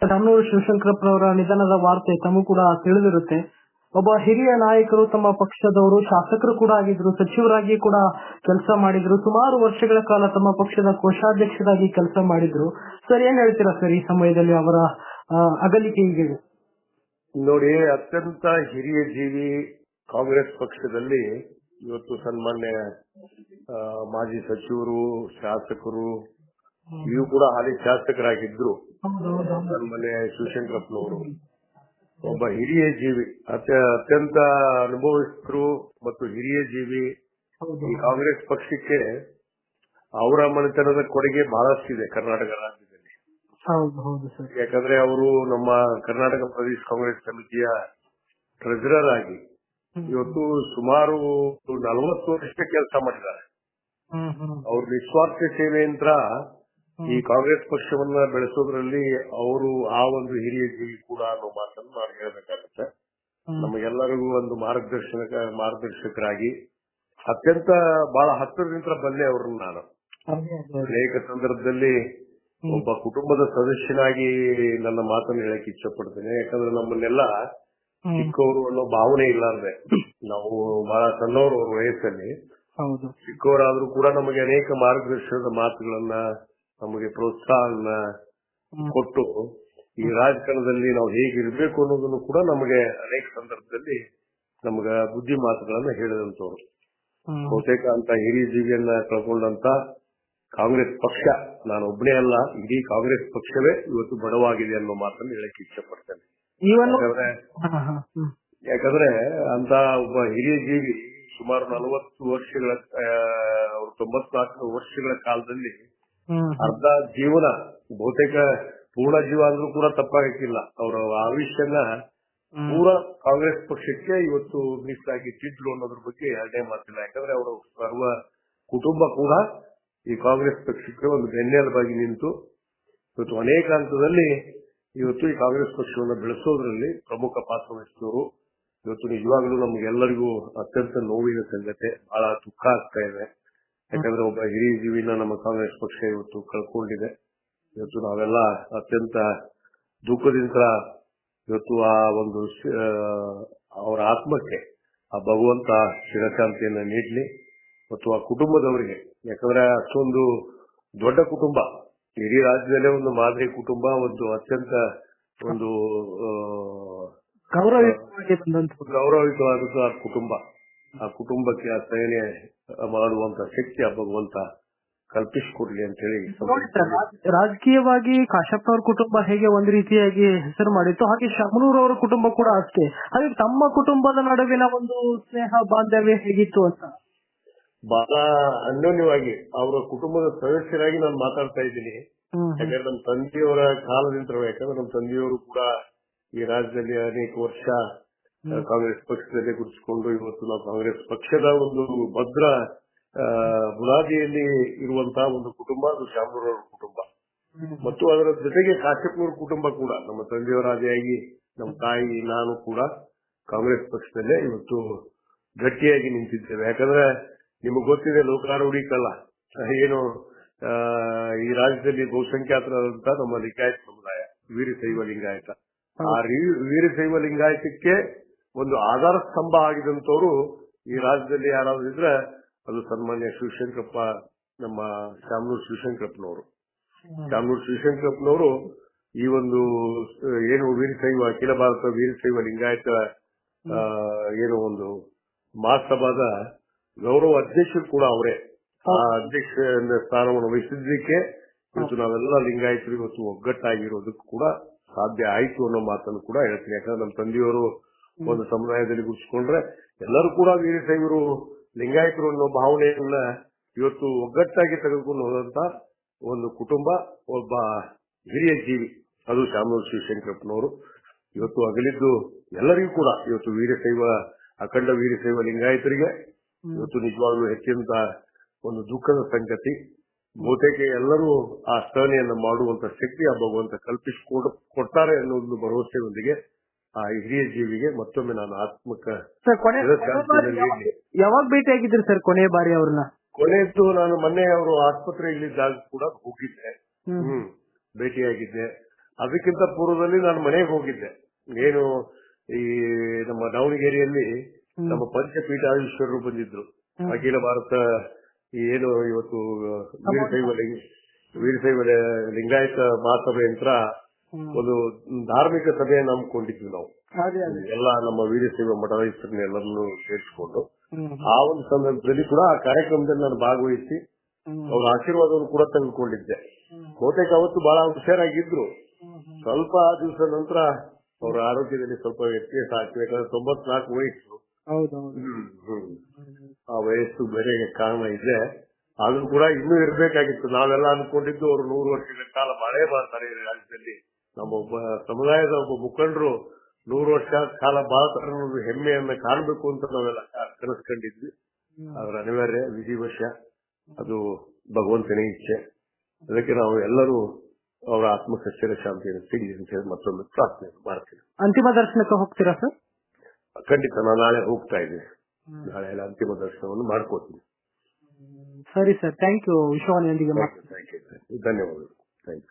ಶಾಮನೂರು ಶಿವಶಂಕರಪ್ಪನವರ ನಿಧನದ ವಾರ್ತೆ ತಮಗೂ ಕೂಡ ತಿಳಿದಿರುತ್ತೆ. ಒಬ್ಬ ಹಿರಿಯ ನಾಯಕರು, ತಮ್ಮ ಪಕ್ಷದವರು, ಶಾಸಕರು ಕೂಡ ಆಗಿದ್ರು, ಸಚಿವರಾಗಿ ಕೂಡ ಕೆಲಸ ಮಾಡಿದ್ರು, ಸುಮಾರು ವರ್ಷಗಳ ಕಾಲ ತಮ್ಮ ಪಕ್ಷದ ಕೋಶಾಧ್ಯಕ್ಷರಾಗಿ ಕೆಲಸ ಮಾಡಿದ್ರು. ಸರ್, ಏನ್ ಹೇಳ್ತೀರಾ ಸರ್ ಈ ಸಮಯದಲ್ಲಿ ಅವರ ಅಗಲಿಕೆಗೆ? ನೋಡಿ, ಅತ್ಯಂತ ಹಿರಿಯ ಜೀವಿ ಕಾಂಗ್ರೆಸ್ ಪಕ್ಷದಲ್ಲಿ. ಇವತ್ತು ಸನ್ಮಾನ್ಯ ಮಾಜಿ ಸಚಿವರು, ಶಾಸಕರು, ಇವು ಕೂಡ ಹಾಲಿ ಶಾಸಕರಾಗಿದ್ರು ಸನ್ಮಾನ್ಯ ಶಿವಶಂಕರಪ್ಪನವರು. ಒಬ್ಬ ಹಿರಿಯ ಜೀವಿ, ಅತ್ಯಂತ ಅನುಭವಿಸಿದ್ರು ಮತ್ತು ಹಿರಿಯ ಜೀವಿ. ಈ ಕಾಂಗ್ರೆಸ್ ಪಕ್ಷಕ್ಕೆ ಅವರ ಮನೆತನದ ಕೊಡುಗೆ ಬಹಳಷ್ಟಿದೆ ಕರ್ನಾಟಕ ರಾಜ್ಯದಲ್ಲಿ. ಯಾಕಂದ್ರೆ ಅವರು ನಮ್ಮ ಕರ್ನಾಟಕ ಪ್ರದೇಶ ಕಾಂಗ್ರೆಸ್ ಸಮಿತಿಯ ಟ್ರೆಜರರ್ ಆಗಿ ಇವತ್ತು ಸುಮಾರು 40 ವರ್ಷ ಕೆಲಸ ಮಾಡಿದ್ದಾರೆ. ಅವ್ರ ನಿಸ್ವಾರ್ಥ ಸೇವೆಯಿಂದ ಈ ಕಾಂಗ್ರೆಸ್ ಪಕ್ಷವನ್ನ ಬೆಳೆಸೋದ್ರಲ್ಲಿ ಅವರು ಆ ಒಂದು ಹಿರಿಯ ಜೀವಿ ಕೂಡ ಅನ್ನೋ ಮಾತನ್ನು ನಾನು ಹೇಳಬೇಕಾಗುತ್ತೆ. ನಮಗೆಲ್ಲರಿಗೂ ಒಂದು ಮಾರ್ಗದರ್ಶಕರಾಗಿ ಅತ್ಯಂತ ಬಹಳ ಹತ್ತಿರದಿಂದ ಬಂದೆ ಅವ್ರನ್ನ ನಾನು ಅನೇಕ ಸಂದರ್ಭದಲ್ಲಿ ಒಬ್ಬ ಕುಟುಂಬದ ಸದಸ್ಯನಾಗಿ ನನ್ನ ಮಾತನ್ನು ಹೇಳಕ್ ಇಚ್ಛೆ ಪಡ್ತೇನೆ. ಯಾಕಂದ್ರೆ ನಮ್ಮನ್ನೆಲ್ಲ ಚಿಕ್ಕವರು ಅನ್ನೋ ಭಾವನೆ ಇಲ್ಲಾರ್ದೆ ನಾವು ಬಹಳ ಸಣ್ಣವರು ಅವ್ರ ವಯಸ್ಸಲ್ಲಿ ಚಿಕ್ಕವರಾದ್ರೂ ಕೂಡ ನಮಗೆ ಅನೇಕ ಮಾರ್ಗದರ್ಶನದ ಮಾತುಗಳನ್ನ, ನಮಗೆ ಪ್ರೋತ್ಸಾಹವನ್ನ ಕೊಟ್ಟು ಈ ರಾಜಕಾರಣದಲ್ಲಿ ನಾವು ಹೇಗಿರ್ಬೇಕು ಅನ್ನೋದನ್ನು ಕೂಡ ನಮಗೆ ಅನೇಕ ಸಂದರ್ಭದಲ್ಲಿ ನಮಗ ಬುದ್ಧಿ ಮಾತುಗಳನ್ನ ಹೇಳಿದಂತವ್ರು. ಬಹುತೇಕ ಅಂತ ಹಿರಿಯ ಜೀವಿಯನ್ನ ಕಳ್ಕೊಂಡಂತ ಕಾಂಗ್ರೆಸ್ ಪಕ್ಷ, ನಾನು ಒಬ್ಬನೇ ಅಲ್ಲ, ಇಡೀ ಕಾಂಗ್ರೆಸ್ ಪಕ್ಷವೇ ಇವತ್ತು ಬಡವಾಗಿದೆ ಅನ್ನೋ ಮಾತನ್ನು ಹೇಳಕ್ ಇಚ್ಛೆ ಪಡ್ತೇನೆ. ಯಾಕಂದ್ರೆ ಅಂತ ಒಬ್ಬ ಹಿರಿಯ ಜೀವಿ ಸುಮಾರು 40 ವರ್ಷಗಳ 94 ವರ್ಷಗಳ ಕಾಲದಲ್ಲಿ ಅರ್ಧ ಜೀವನ, ಬಹುತೇಕ ಪೂರ್ಣ ಜೀವ ಅಂದ್ರೂ ಕೂಡ ತಪ್ಪಾಗಕ್ಕಿಲ್ಲ, ಅವರ ಆಯುಷ್ಯನ ಪೂರ ಕಾಂಗ್ರೆಸ್ ಪಕ್ಷಕ್ಕೆ ಇವತ್ತು ಮೀಸಲಾಗಿಟ್ಟಿದ್ರು ಅನ್ನೋದ್ರ ಬಗ್ಗೆ ಎರಡನೇ ಮಾತಿಲ್ಲ. ಯಾಕಂದ್ರೆ ಅವರು ಸರ್ವ ಕುಟುಂಬ ಕೂಡ ಈ ಕಾಂಗ್ರೆಸ್ ಪಕ್ಷಕ್ಕೆ ಒಂದು ಬೆನ್ನೆಲುಬಾಗಿ ನಿಂತು ಇವತ್ತು ಅನೇಕ ಹಂತದಲ್ಲಿ ಇವತ್ತು ಈ ಕಾಂಗ್ರೆಸ್ ಪಕ್ಷವನ್ನು ಬೆಳೆಸೋದ್ರಲ್ಲಿ ಪ್ರಮುಖ ಪಾತ್ರ ವಹಿಸಿದವರು. ಇವತ್ತು ನಿಜವಾಗ್ಲೂ ನಮ್ಗೆಲ್ಲರಿಗೂ ಅತ್ಯಂತ ನೋವಿನ ಸಂಗತಿ, ಬಹಳ ದುಃಖ ಆಗ್ತಾ ಇದೆ. ಯಾಕಂದ್ರೆ ಒಬ್ಬ ಹಿರಿಯ ಜೀವಿನ ನಮ್ಮ ಕಾಂಗ್ರೆಸ್ ಪಕ್ಷ ಇವತ್ತು ಕಳ್ಕೊಂಡಿದೆ. ಇವತ್ತು ನಾವೆಲ್ಲ ಅತ್ಯಂತ ದುಃಖದಿಂದ ಇವತ್ತು ಆ ಒಂದು ಅವರ ಆತ್ಮಕ್ಕೆ ಆ ಭಗವಂತ ಚಿರಶಾಂತಿಯನ್ನ ನೀಡಲಿ ಮತ್ತು ಆ ಕುಟುಂಬದವರಿಗೆ. ಯಾಕಂದ್ರೆ ಅಷ್ಟೊಂದು ದೊಡ್ಡ ಕುಟುಂಬ, ಇಡೀ ರಾಜ್ಯದಲ್ಲೇ ಒಂದು ಮಾದರಿ ಕುಟುಂಬ, ಒಂದು ಅತ್ಯಂತ ಒಂದು ಗೌರವಿತವಾದ ಕುಟುಂಬ. ಆ ಕುಟುಂಬಕ್ಕೆ ಆ ಸಹನೆ ಮಾಡುವಂತ ಶಕ್ತಿ ಆ ಭಗವಂತ ಕಲ್ಪಿಸಿಕೊಡ್ಲಿ ಅಂತ ಹೇಳಿ. ರಾಜಕೀಯವಾಗಿ ಕಾಶ್ಯಪ್ ಅವರ ಕುಟುಂಬ ಹೇಗೆ ಒಂದು ರೀತಿಯಾಗಿ ಹೆಸರು ಮಾಡಿತ್ತು, ಹಾಗೆ ಶಾಮನೂರ್ ಅವರ ಕುಟುಂಬ ಕೂಡ ಅಷ್ಟೇ. ಹಾಗೆ ತಮ್ಮ ಕುಟುಂಬದ ನಡುವಿನ ಒಂದು ಸ್ನೇಹ ಬಾಂಧವ್ಯ ಹೇಗಿತ್ತು ಅಂತ ಬಹಳ ಅನ್ಯೋನ್ಯವಾಗಿ ಅವರ ಕುಟುಂಬದ ಸದಸ್ಯರಾಗಿ ನಾನು ಮಾತಾಡ್ತಾ ಇದ್ದೀನಿ. ಯಾಕಂದ್ರೆ ನಮ್ಮ ತಂದೆಯವರ ಕಾಲದಿಂದ, ಯಾಕಂದ್ರೆ ನಮ್ಮ ತಂದೆಯವರು ಕೂಡ ಈ ರಾಜ್ಯದಲ್ಲಿ ಅನೇಕ ವರ್ಷ ಕಾಂಗ್ರೆಸ್ ಪಕ್ಷದಲ್ಲಿ ಗುರುತಿಸಿಕೊಂಡು ಇವತ್ತು ನಾವು ಕಾಂಗ್ರೆಸ್ ಪಕ್ಷದ ಒಂದು ಭದ್ರ ಬುನಾದಿಯಲ್ಲಿ ಇರುವಂತಹ ಒಂದು ಕುಟುಂಬ ಅದು ಶಾಮನೂರವರ ಕುಟುಂಬ. ಮತ್ತು ಅದರ ಜೊತೆಗೆ ಕಾಶ್ಯಪ್ನವರ ಕುಟುಂಬ ಕೂಡ ನಮ್ಮ ತಂದೆಯವರ ಆದಿಯಾಗಿ ನಮ್ಮ ತಾಯಿ ನಾನು ಕೂಡ ಕಾಂಗ್ರೆಸ್ ಪಕ್ಷದಲ್ಲೇ ಇವತ್ತು ಗಟ್ಟಿಯಾಗಿ ನಿಂತಿದ್ದೇವೆ. ಯಾಕಂದ್ರೆ ನಿಮಗ್ ಗೊತ್ತಿದೆ, ಲೋಕಾರೂಢಿಕಲ್ಲ ಏನು ಈ ರಾಜ್ಯದಲ್ಲಿ ಬಹುಸಂಖ್ಯಾತರಾದಂತ ನಮ್ಮ ಲಿಂಗಾಯತ ಸಮುದಾಯ, ವೀರಶೈವ ಲಿಂಗಾಯತ. ಆ ವೀರಶೈವ ಲಿಂಗಾಯತಕ್ಕೆ ಒಂದು ಆಧಾರ ಸ್ತಂಭ ಆಗಿದಂತವ್ರು ಈ ರಾಜ್ಯದಲ್ಲಿ ಯಾರಾದ್ರೂ ಇದ್ರೆ ಅದು ಸನ್ಮಾನ್ಯ ಶಿವಶಂಕರಪ್ಪ, ನಮ್ಮ ಶಾಮನೂರು ಶಿವಶಂಕರಪ್ಪನವರು. ಶಾಮನೂರು ಶಿವಶಂಕರಪ್ಪನವರು ಈ ಒಂದು ಏನು ವೀರಶೈವ, ಅಖಿಲ ಭಾರತ ವೀರಶೈವ ಲಿಂಗಾಯತ ಏನು ಒಂದು ಮಹಾಸಭಾದ ಗೌರವ ಅಧ್ಯಕ್ಷರು ಕೂಡ ಅವರೇ. ಆ ಅಧ್ಯಕ್ಷ ಸ್ಥಾನವನ್ನು ವಹಿಸಿದ್ದಕ್ಕೆ ಇವತ್ತು ನಾವೆಲ್ಲ ಲಿಂಗಾಯತರು ಇವತ್ತು ಒಗ್ಗಟ್ಟಾಗಿರೋದಕ್ಕೂ ಕೂಡ ಸಾಧ್ಯ ಆಯ್ತು ಅನ್ನೋ ಮಾತನ್ನು ಕೂಡ ಹೇಳ್ತೀನಿ. ಯಾಕಂದ್ರೆ ನಮ್ಮ ತಂದೆಯವರು ಒಂದು ಸಮುದಾಯದಲ್ಲಿ ಗುರುತಿಸಿಕೊಂಡ್ರೆ ಎಲ್ಲರೂ ಕೂಡ ವೀರಶೈವರು ಲಿಂಗಾಯತರು ಅನ್ನೋ ಭಾವನೆಯನ್ನ ಇವತ್ತು ಒಗ್ಗಟ್ಟಾಗಿ ತೆಗೆದುಕೊಂಡು ಹೋದಂತ ಒಂದು ಕುಟುಂಬ, ಒಬ್ಬ ಹಿರಿಯ ಜೀವಿ ಅದು ಶಾಮನೂರು ಶಿವಶಂಕರಪ್ಪನವರು. ಇವತ್ತು ಅಗಲಿದ್ದು ಎಲ್ಲರಿಗೂ ಕೂಡ ಇವತ್ತು ವೀರಶೈವ, ಅಖಂಡ ವೀರಶೈವ ಲಿಂಗಾಯತರಿಗೆ ಇವತ್ತು ನಿಜವಾಗ್ಲೂ ಹೆಚ್ಚಿನ ಒಂದು ದುಃಖದ ಸಂಗತಿ. ಬಹುತೇಕ ಎಲ್ಲರೂ ಆ ಸ್ಥಾನೆಯನ್ನು ಮಾಡುವಂತ ಶಕ್ತಿ ಆ ಭಗವಂತ ಕೊಡ್ತಾರೆ ಅನ್ನೋದು ಭರವಸೆಯೊಂದಿಗೆ ಆ ಹಿರಿಯ ಜೀವಿಗೆ ಮತ್ತೊಮ್ಮೆ ನಾನು ಆತ್ಮಕ. ಯಾವಾಗ ಭೇಟಿಯಾಗಿದ್ರು ಸರ್ ಕೊನೆಯ ಬಾರಿ ಅವ್ರನ್ನ? ಕೊನೆಯದ್ದು ನಾನು ಮೊನ್ನೆ ಅವರು ಆಸ್ಪತ್ರೆಯಲ್ಲಿದ್ದಾಗ ಕೂಡ ಹೋಗಿದ್ದೆ, ಭೇಟಿಯಾಗಿದ್ದೆ. ಅದಕ್ಕಿಂತ ಪೂರ್ವದಲ್ಲಿ ನಾನು ಮನೆಗೆ ಹೋಗಿದ್ದೆ. ಏನು ಈ ನಮ್ಮ ದಾವಣಗೆರೆಯಲ್ಲಿ ನಮ್ಮ ಪಂಚಪೀಠಾಧೀಶ್ವರರು ಬಂದಿದ್ರು. ಅಖಿಲ ಭಾರತ ಏನು ಇವತ್ತು ವೀರಶೈವ ಲಿಂಗಾಯತ ಮಹಾಸಭೆ ಅಂತ ಒಂದು ಧಾರ್ಮಿಕ ಸಭೆಯನ್ನು ಹಮ್ಮಿಕೊಂಡಿದ್ವಿ ನಾವು ಎಲ್ಲ ನಮ್ಮ ವೀರಶೈವ ಮಠಾಧೀಶರನ್ನೆಲ್ಲರನ್ನು ಸೇರಿಸಿಕೊಂಡು. ಆ ಒಂದು ಸಂದರ್ಭದಲ್ಲಿ ಕೂಡ ಆ ಕಾರ್ಯಕ್ರಮದಲ್ಲಿ ನಾನು ಭಾಗವಹಿಸಿ ಅವ್ರ ಆಶೀರ್ವಾದವನ್ನು ಕೂಡ ತೆಗೆದುಕೊಂಡಿದ್ದೆ. ಬಹುತೇಕ ಅವತ್ತು ಬಹಳ ಹುಷಾರಾಗಿದ್ರು. ಸ್ವಲ್ಪ ದಿವಸ ನಂತರ ಅವರ ಆರೋಗ್ಯದಲ್ಲಿ ಸ್ವಲ್ಪ ವ್ಯತ್ಯಾಸ ಆಗ್ತದೆ. ಯಾಕಂದ್ರೆ 94 ವಯಸ್ಸು. ಆ ವಯಸ್ಸು ಬೇರೆ ಕಾರಣ ಇದೆ. ಆದ್ರೂ ಕೂಡ ಇನ್ನೂ ಇರಬೇಕಾಗಿತ್ತು. ನಾವೆಲ್ಲ ಅನ್ಕೊಂಡಿದ್ದು ಅವರು 100 ವರ್ಷಗಳ ಕಾಲ ಬಾಳೇ ಮಾಡ್ತಾರೆ ಈ ರಾಜ್ಯದಲ್ಲಿ. ನಮ್ಮ ಒಬ್ಬ ಸಮುದಾಯದ ಒಬ್ಬ ಮುಖಂಡರು 100 ವರ್ಷ ಕಾಲ ಬಾಳ್ತಾರೆ ಅನ್ನೋದು ಹೆಮ್ಮೆಯನ್ನ ಕಾಣಬೇಕು ಅಂತ ನಾವೆಲ್ಲ ಕನಸ್ಕೊಂಡಿದ್ವಿ. ಅದರ ಅನಿವಾರ್ಯ ವಿಧಿವಶ ಅದು ಭಗವಂತನೇ ಇಚ್ಛೆ. ಅದಕ್ಕೆ ನಾವು ಎಲ್ಲರೂ ಅವರ ಆತ್ಮಕಷ್ಟರ ಶಾಂತಿಯನ್ನು ಸಿಗಲಿ ಅಂತ ಹೇಳಿ ಮತ್ತೊಂದು ಪ್ರಾರ್ಥನೆ ಮಾಡ್ತೀನಿ. ಅಂತಿಮ ದರ್ಶನಕ್ಕೆ ಹೋಗ್ತೀರಾ ಸರ್? ಖಂಡಿತ ನಾನು ನಾಳೆ ಹೋಗ್ತಾ ಇದ್ದೀನಿ. ನಾಳೆ ಎಲ್ಲ ಅಂತಿಮ ದರ್ಶನವನ್ನು ಮಾಡ್ಕೋತೀನಿ. ಸರಿ ಸರ್, ಥ್ಯಾಂಕ್ ಯು. ವಿಶ್ವವಾಣಿಯೊಂದಿಗೆ ಧನ್ಯವಾದಗಳು. Thank you.